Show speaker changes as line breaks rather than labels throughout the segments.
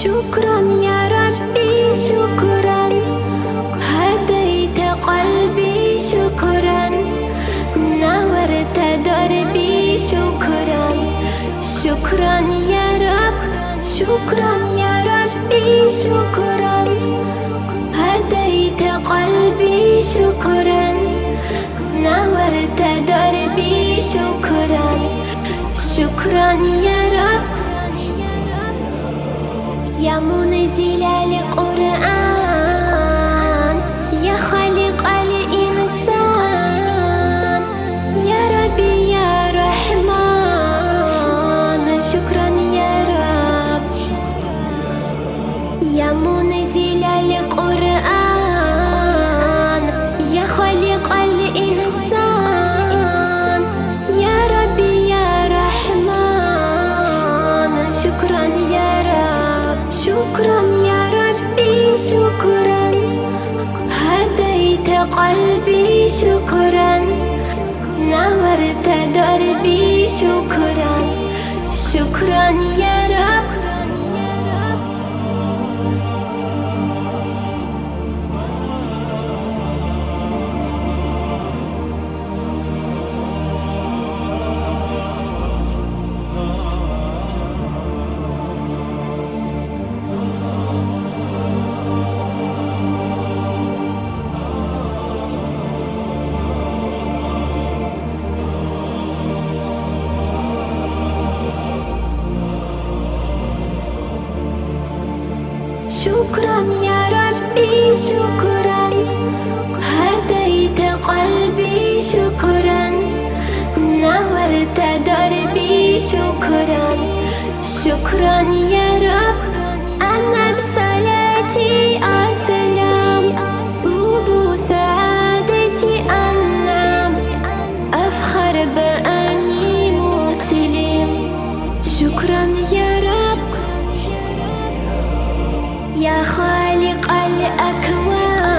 شكرا يا ربي شكرا، هديت قلبي شكرا، نورت دربي شكرا. شكرا يا رب، شكرا يا ربي شكرا، هديت قلبي شكرا، نورت دربي شكرا. شكرا يا رب يا منزل القرآن، يا خالق الإنسان، يا ربي يا رحمن. شكرا يا رب يا منزل القرآن، يا خالق الإنسان، يا ربي يا رحمن. شكرا يا رب، شكرا يا ربي شكرا، هديت قلبي شكرا، نورت دربي شكرا. شكرا يا رب شكرا يا ربي شكرا، هديت قلبي شكرا، نورت دربي شكرا. شكرا يا رب أنا بصلاتي أسلم، وبسعادتي أنعم، أفخر بأني مسلم. شكرا يا رب يا خالق الأكوان،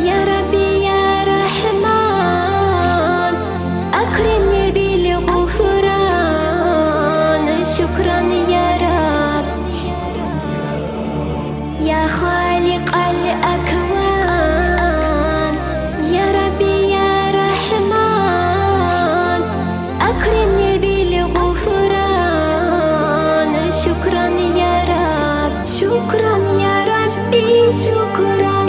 يا ربي يا رحمن، أكرمني بالغفران. شكرا يا رب يا خالق الأكوان، يا ربي يا رحمن، أكرمني بالغفران. شكرا يا رب، شكرا يا ربي شكرا،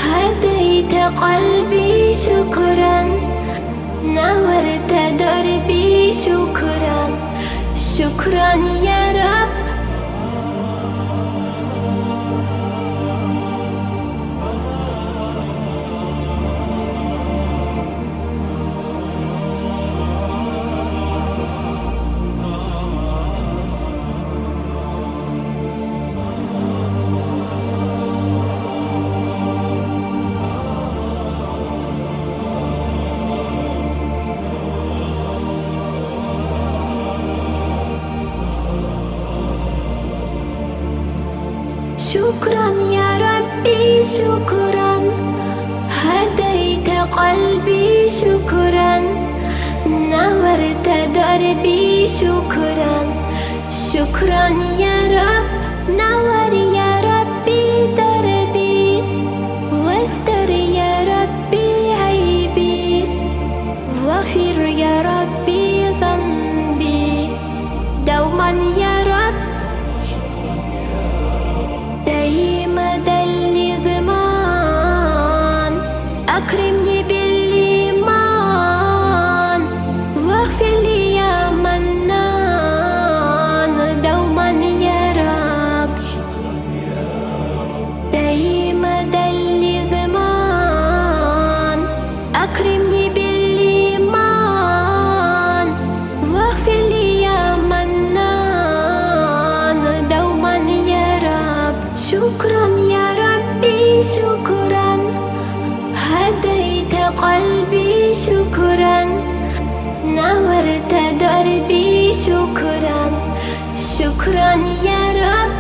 هديت قلبي شكرا، نورت دربي شكرا. شكرا يا رب شكرا يا ربي شكرا، هديت قلبي شكرا، نورت دربي شكرا. شكرا يا رب نور يا ربي دربي، واستر يا ربي عيبي، واغفر يا ربي ذنبي دوما يا رب. أكرمني بالإيمان، واغفر لي يا منان دوما يا رب. دايما الإضمان، أكرمني بالإيمان، واغفر لي يا منان دوما يا رب. شكرا يا ربي شكرا، هديت قلبي شكرا، نورت دربي شكرا. شكرا يا رب